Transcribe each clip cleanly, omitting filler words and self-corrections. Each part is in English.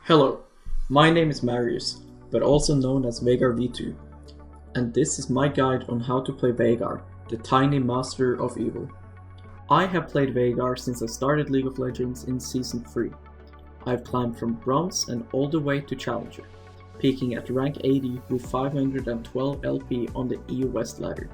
Hello, my name is Marius, but also known as Veigar V2, and this is my guide on how to play Veigar, the tiny master of evil. I have played Veigar since I started League of Legends in Season 3. I've climbed from Bronze and all the way to Challenger, peaking at rank 80 with 512 LP on the EU West ladder.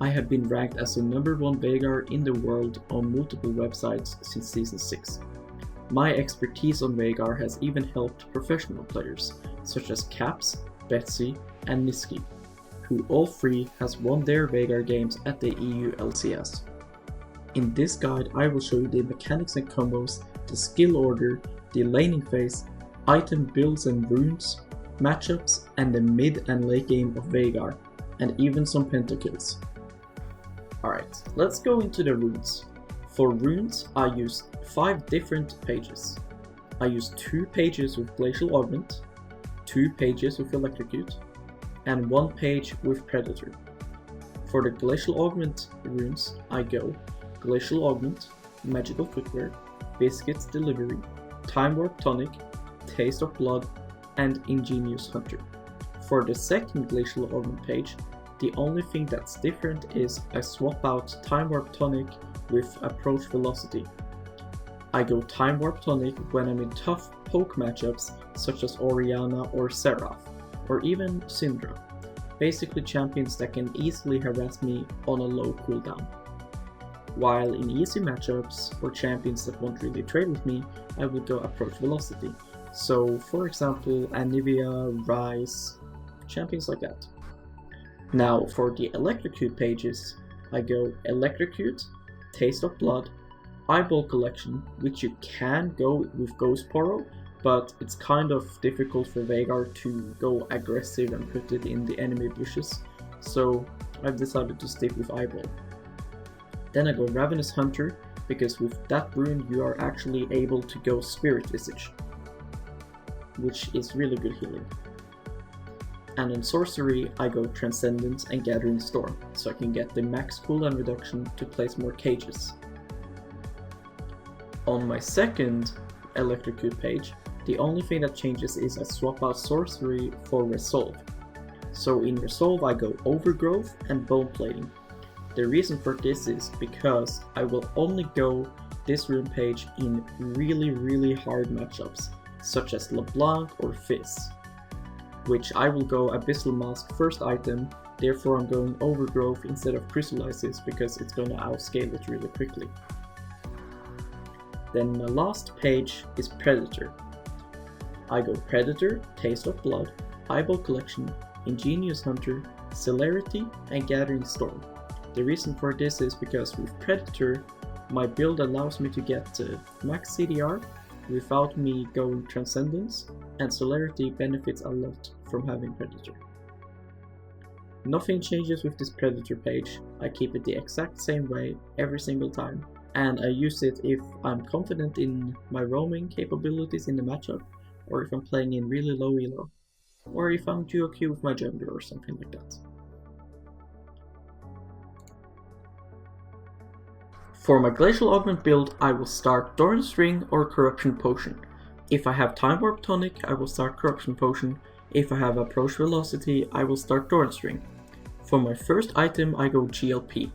I have been ranked as the #1 Veigar in the world on multiple websites since Season 6. My expertise on Veigar has even helped professional players, such as Caps, Betsy, and Niski, who all three has won their Veigar games at the EU LCS. In this guide I will show you the mechanics and combos, the skill order, the laning phase, item builds and runes, matchups, and the mid and late game of Veigar, and even some pentakills. Alright, let's go into the runes. For runes, I use 5 different pages. I use 2 pages with Glacial Augment, 2 pages with Electrocute, and 1 page with Predator. For the Glacial Augment runes, I go Glacial Augment, Magical Footwear, Biscuits Delivery, Time Warp Tonic, Taste of Blood, and Ingenious Hunter. For the second Glacial Augment page, the only thing that's different is I swap out Time Warp Tonic with Approach Velocity. I go Time Warp Tonic when I'm in tough poke matchups such as Orianna or Seraph, or even Syndra, basically champions that can easily harass me on a low cooldown. While in easy matchups or champions that won't really trade with me, I will go Approach Velocity. So for example Anivia, Ryze, champions like that. Now for the Electrocute pages, I go Electrocute, Taste of Blood, Eyeball Collection, which you can go with Ghost Poro, but it's kind of difficult for Veigar to go aggressive and put it in the enemy bushes, so I've decided to stick with Eyeball. Then I go Ravenous Hunter, because with that rune you are actually able to go Spirit Visage, which is really good healing. And on Sorcery, I go Transcendence and Gathering Storm, so I can get the max cooldown reduction to place more cages. On my second Electrocute page, the only thing that changes is I swap out Sorcery for Resolve. So in Resolve I go Overgrowth and Bone Plating. The reason for this is because I will only go this rune page in really hard matchups, such as LeBlanc or Fizz, which I will go Abyssal Mask first item, therefore I'm going Overgrowth instead of Chrysolysis because it's gonna outscale it really quickly. Then my last page is Predator. I go Predator, Taste of Blood, Eyeball Collection, Ingenious Hunter, Celerity, and Gathering Storm. The reason for this is because with Predator, my build allows me to get max CDR without me going Transcendence, and Celerity benefits a lot from having Predator. Nothing changes with this Predator page, I keep it the exact same way every single time, and I use it if I'm confident in my roaming capabilities in the matchup, or if I'm playing in really low elo, or if I'm duo queue with my jungler or something like that. For my Glacial Augment build, I will start Doran's Ring or Corruption Potion. If I have Time Warp Tonic, I will start Corruption Potion. If I have Approach Velocity, I will start Doran's Ring. For my first item, I go GLP.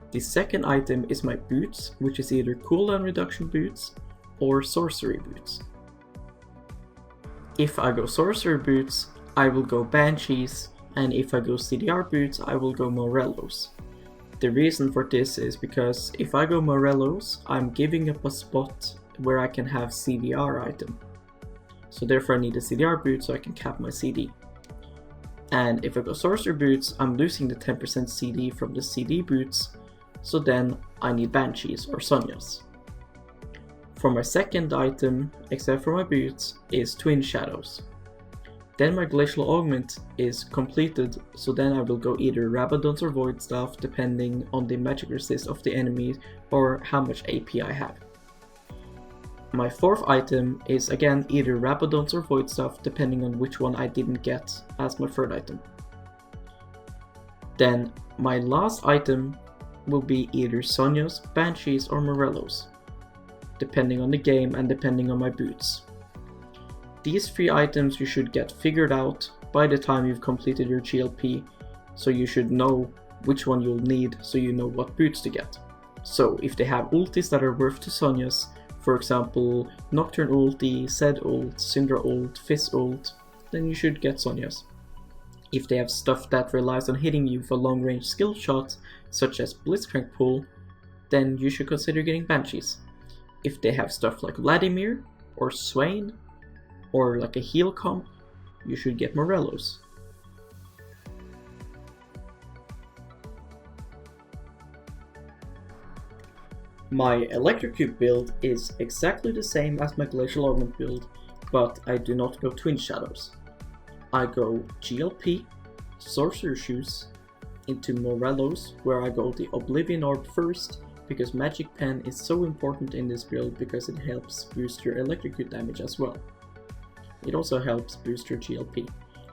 The second item is my boots, which is either cooldown reduction boots or sorcery boots. If I go sorcery boots, I will go Banshees, and if I go CDR boots, I will go Morellos. The reason for this is because if I go Morellos, I'm giving up a spot where I can have CDR item. So therefore I need a CDR boot so I can cap my CD. And if I go Sorcerer boots, I'm losing the 10% CD from the CD boots, so then I need Banshees or Sonyas. For my second item, except for my boots, is Twin Shadows. Then my Glacial Augment is completed, so then I will go either Rabadons or Void Staff depending on the magic resist of the enemy or how much AP I have. My fourth item is again either Rabadons or Void Staff depending on which one I didn't get as my third item. Then my last item will be either Sonyas, Banshees or Morellos, depending on the game and depending on my boots. These 3 items you should get figured out by the time you've completed your GLP, so you should know which one you'll need so you know what boots to get. So if they have ultis that are worth to Sonya's, for example Nocturne ulti, Zed ult, Syndra ult, Fizz ult, then you should get Sonya's. If they have stuff that relies on hitting you for long range skill shots, such as Blitzcrank pull, then you should consider getting Banshees. If they have stuff like Vladimir, or Swain, or like a heal comp, you should get Morellos. My Electrocute build is exactly the same as my Glacial Augment build, but I do not go Twin Shadows. I go GLP, Sorcerer Shoes, into Morellos, where I go the Oblivion Orb first, because Magic Pen is so important in this build because it helps boost your Electrocute damage as well. It also helps boost your GLP.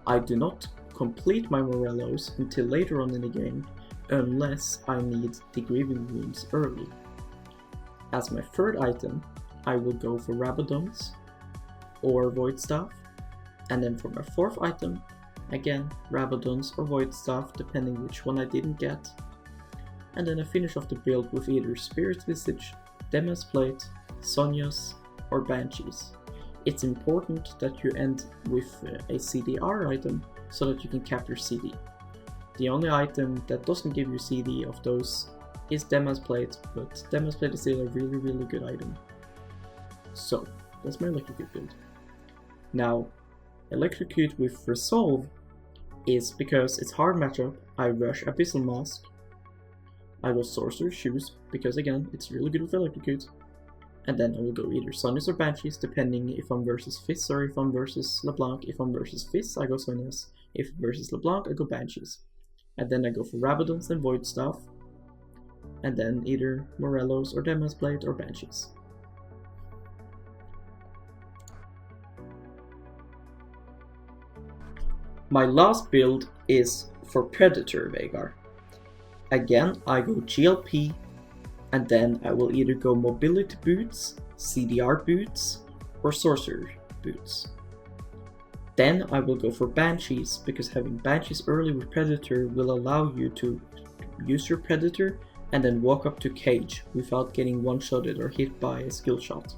I do not complete my Morellos until later on in the game, unless I need the Grieving Wounds early. As my third item, I will go for Rabadons or Void Staff, and then for my fourth item, again Rabadons or Void Staff depending which one I didn't get, and then I finish off the build with either Spirit Visage, Demon's Plate, Sonya's, or Banshees. It's important that you end with a CDR item so that you can capture CD. The only item that doesn't give you CD of those is Demon's Plate, but Demon's Plate is still a really good item. So, that's my Electrocute build. Now, Electrocute with Resolve is because it's hard matchup, I rush Abyssal Mask, I go Sorcerer's Shoes, because again, it's really good with Electrocute, and then I will go either Sonya's or Banshees, depending if I'm versus Fizz or if I'm versus LeBlanc. If I'm versus Fizz, I go Sonya's. If versus LeBlanc, I go Banshees. And then I go for Rabadons and Void Staff, and then either Morellos or Demon's Blade or Banshees. My last build is for Predator Veigar. Again, I go GLP, and then I will either go Mobility Boots, CDR Boots, or Sorcerer Boots. Then I will go for Banshees, because having Banshees early with Predator will allow you to use your Predator and then walk up to Cage without getting one-shotted or hit by a skill shot.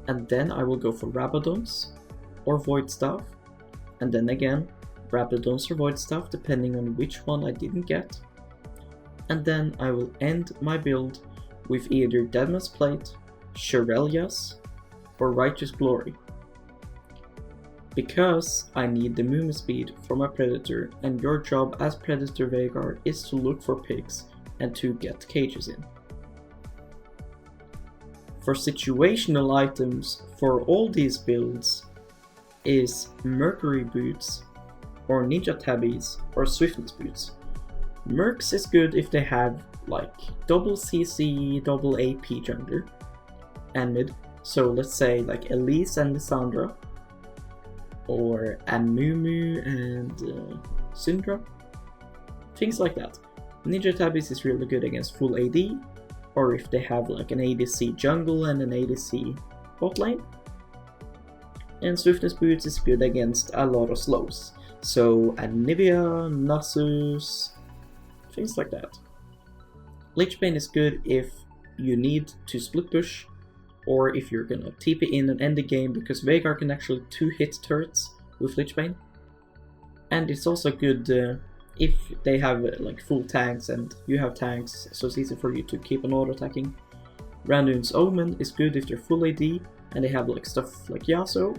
And then I will go for Rabadons or Void Staff, and then again Rabadons or Void Staff depending on which one I didn't get. And then I will end my build with either Demon's Plate, Shirelias, or Righteous Glory. Because I need the movement speed for my Predator, and your job as Predator Veigar is to look for pigs and to get cages in. For situational items for all these builds is Mercury Boots, or Ninja Tabbies, or Swiftness Boots. Mercs is good if they have like double CC, double AP jungler and mid. So let's say like Elise and Lissandra, or Amumu and Syndra, things like that. Ninja Tabbies is really good against full AD, or if they have like an ADC jungle and an ADC bot lane. And Swiftness Boots is good against a lot of slows, so Anivia, Nasus, things like that. Lichbane is good if you need to split push, or if you're gonna TP in and end the game, because Veigar can actually 2-hit turrets with Lichbane. And it's also good if they have like full tanks and you have tanks, so it's easy for you to keep on auto-attacking. Randuin's Omen is good if they're full AD and they have like stuff like Yasuo.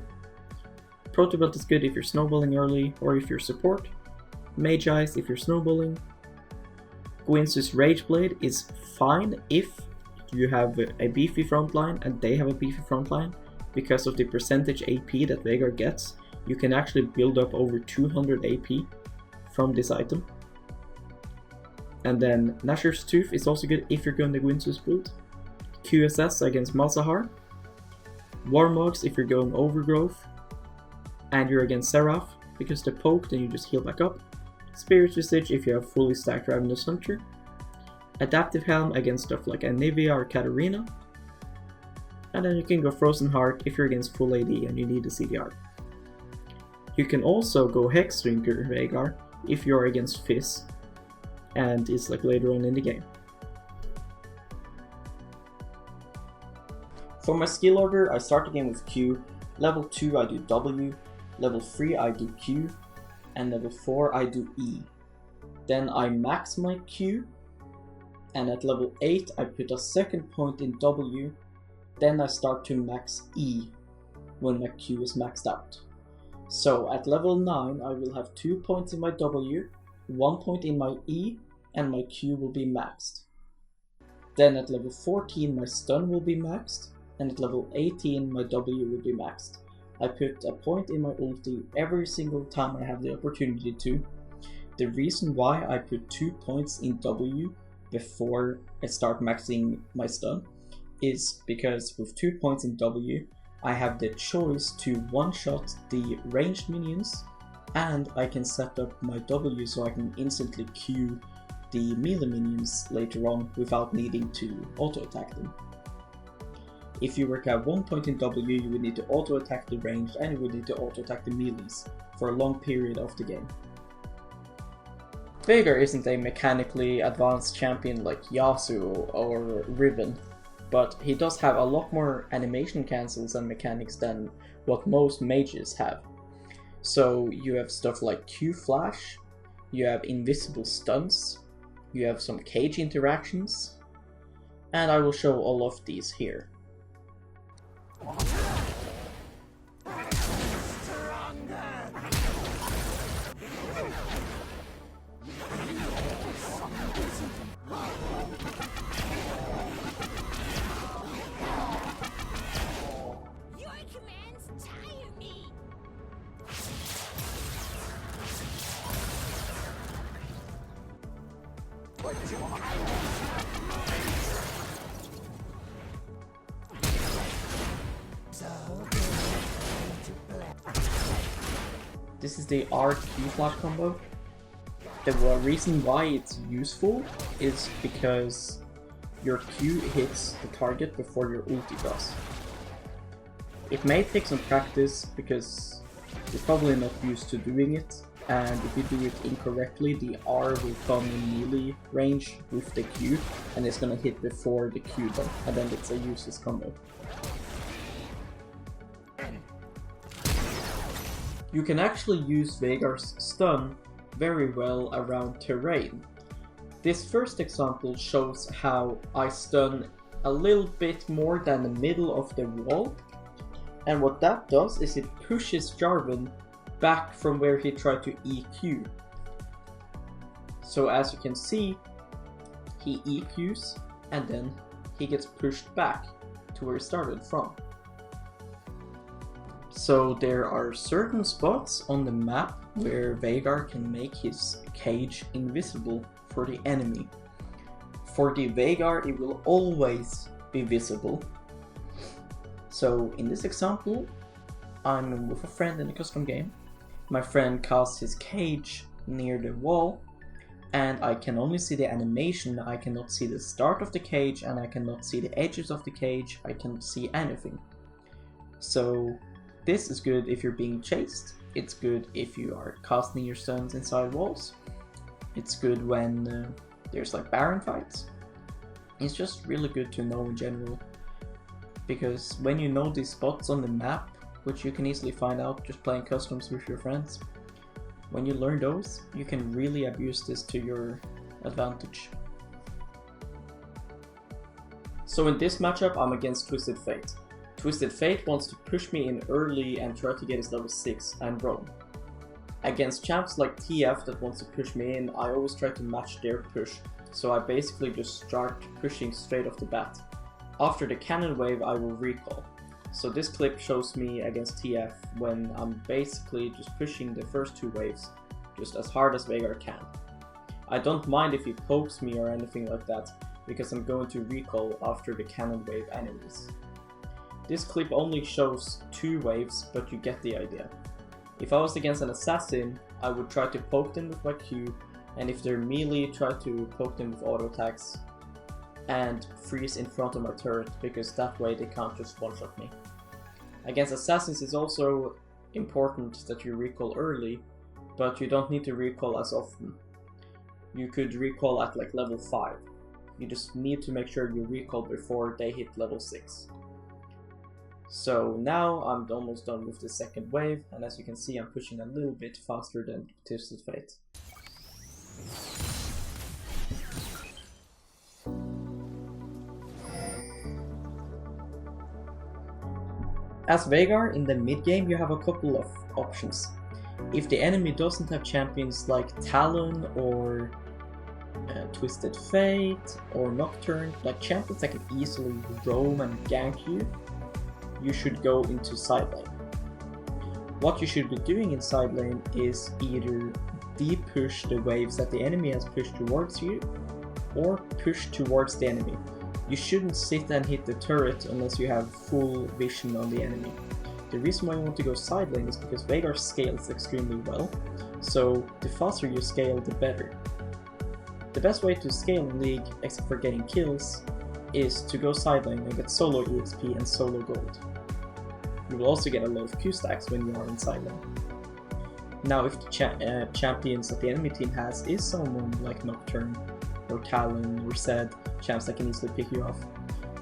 Protobelt is good if you're snowballing early or if you're support. Mage Eyes if you're snowballing. Gwyn's Rage Blade is fine if you have a beefy frontline and they have a beefy frontline. Because of the percentage AP that Veigar gets, you can actually build up over 200 AP from this item. And then Nashor's Tooth is also good if you're going to Gwyn's build. QSS against Malzahar. Warmogs if you're going Overgrowth and you're against Seraph, because the poke, then you just heal back up. Spirit Visage if you have fully stacked Ravenous Hunter. Adaptive Helm against stuff like Anivia or Katarina. and then you can go Frozen Heart if you're against full AD and you need a CDR. You can also go Hex Drinker Veigar if you're against Fizz, and it's like later on in the game. For my skill order, I start the game with Q, level 2 I do W, level 3 I do Q, and level 4 I do E. Then I max my Q, and at level 8 I put a second point in W, then I start to max E when my Q is maxed out. So at level 9 I will have 2 points in my W, 1 point in my E, and my Q will be maxed. Then at level 14 my stun will be maxed, and at level 18 my W will be maxed. I put a point in my ulti every single time I have the opportunity to. The reason why I put 2 points in W before I start maxing my stun is because with 2 points in W I have the choice to one-shot the ranged minions, and I can set up my W so I can instantly Q the melee minions later on without needing to auto-attack them. If you were to have 1 point in W, you would need to auto-attack the ranged and you would need to auto-attack the melees for a long period of the game. Veigar isn't a mechanically advanced champion like Yasuo or Riven, but he does have a lot more animation cancels and mechanics than what most mages have. So you have stuff like Q Flash, you have invisible stunts, you have some cage interactions, and I will show all of these here. This is the R Q Flash combo. The reason why it's useful is because your Q hits the target before your ulti does. It may take some practice because you're probably not used to doing it, and if you do it incorrectly, the R will come in melee range with the Q, and it's gonna hit before the Q does, and then it's a useless combo. You can actually use Veigar's stun very well around terrain. This first example shows how I stun a little bit more than the middle of the wall, and what that does is it pushes Jarvan back from where he tried to EQ. So as you can see, he EQs and then he gets pushed back to where he started from. So there are certain spots on the map where Veigar can make his cage invisible for the enemy. For the Veigar, it will always be visible. So in this example, I'm with a friend in a custom game. My friend casts his cage near the wall, and I can only see the animation. I cannot see the start of the cage, and I cannot see the edges of the cage. I cannot see anything. So this is good if you're being chased. It's good if you are casting your stuns inside walls. It's good when there's like Baron fights. It's just really good to know in general, because when you know these spots on the map, which you can easily find out just playing customs with your friends, when you learn those, you can really abuse this to your advantage. So in this matchup, I'm against Twisted Fate. Twisted Fate wants to push me in early and try to get his level 6 and roam. Against champs like TF that wants to push me in, I always try to match their push, so I basically just start pushing straight off the bat. After the cannon wave, I will recall. So this clip shows me against TF when I'm basically just pushing the first 2 waves just as hard as Veigar can. I don't mind if he pokes me or anything like that, because I'm going to recall after the cannon wave anyways. This clip only shows 2 waves, but you get the idea. If I was against an assassin, I would try to poke them with my Q, and if they're melee, try to poke them with auto attacks. and freeze in front of my turret, because that way they can't just one-shot me. Against assassins it's also important that you recall early, but you don't need to recall as often. You could recall at like level 5. You just need to make sure you recall before they hit level 6. So now I'm almost done with the second wave, and as you can see I'm pushing a little bit faster than Twisted Fate. As Veigar, in the mid game you have a couple of options. If the enemy doesn't have champions like Talon or Twisted Fate or Nocturne, like champions that can easily roam and gank you, you should go into side lane. What you should be doing in side lane is either deep push the waves that the enemy has pushed towards you, or push towards the enemy. You shouldn't sit and hit the turret unless you have full vision on the enemy. The reason why you want to go side lane is because Veigar scales extremely well, so the faster you scale the better. The best way to scale in League, except for getting kills, is to go side lane and get solo EXP and solo gold. You will also get a lot of Q stacks when you are in side lane. Now if the champions that the enemy team has is someone like Nocturne or Talon or Zed, champs that can easily pick you off,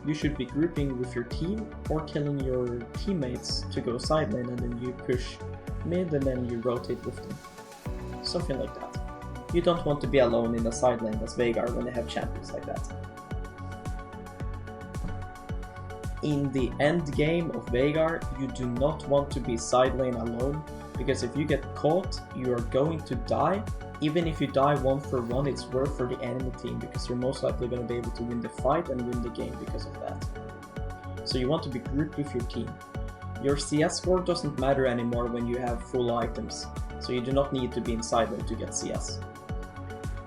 you should be grouping with your team or telling your teammates to go side lane and then you push mid and then you rotate with them. Something like that. You don't want to be alone in the side lane as Veigar when they have champions like that. In the end game of Veigar, you do not want to be side lane alone, because if you get caught, you are going to die. Even if you die 1-for-1, it's worth for the enemy team, because you're most likely going to be able to win the fight and win the game because of that. So you want to be grouped with your team. Your CS score doesn't matter anymore when you have full items, so you do not need to be in side lane to get CS.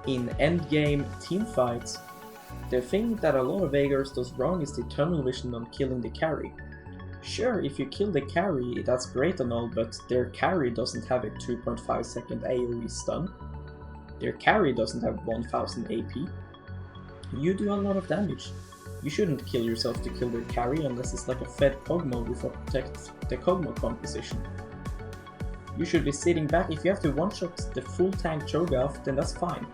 In endgame team fights, the thing that a lot of Veigars does wrong is the tunnel vision on killing the carry. Sure, if you kill the carry, that's great and all, but their carry doesn't have a 2.5 second AoE stun. Their carry doesn't have 1000 AP. You do a lot of damage. You shouldn't kill yourself to kill their carry unless it's like a fed Kog'Maw with a protect the Kog'Maw composition. You should be sitting back. If you have to one-shot the full tank Cho'Gath, then that's fine.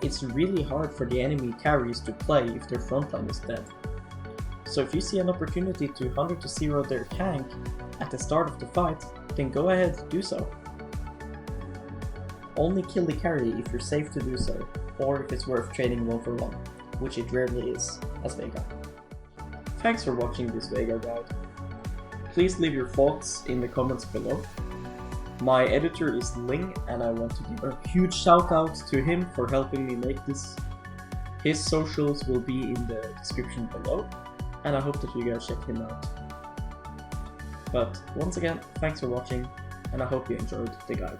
It's really hard for the enemy carries to play if their frontline is dead. So if you see an opportunity to 100-0 their tank at the start of the fight, then go ahead, do so. Only kill the carry if you're safe to do so, or if it's worth trading 1-for-1, which it rarely is, as Veigar. Thanks for watching this Veigar guide. Please leave your thoughts in the comments below. My editor is Ling, and I want to give a huge shout out to him for helping me make this. His socials will be in the description below, and I hope that you guys check him out. But once again, thanks for watching, and I hope you enjoyed the guide.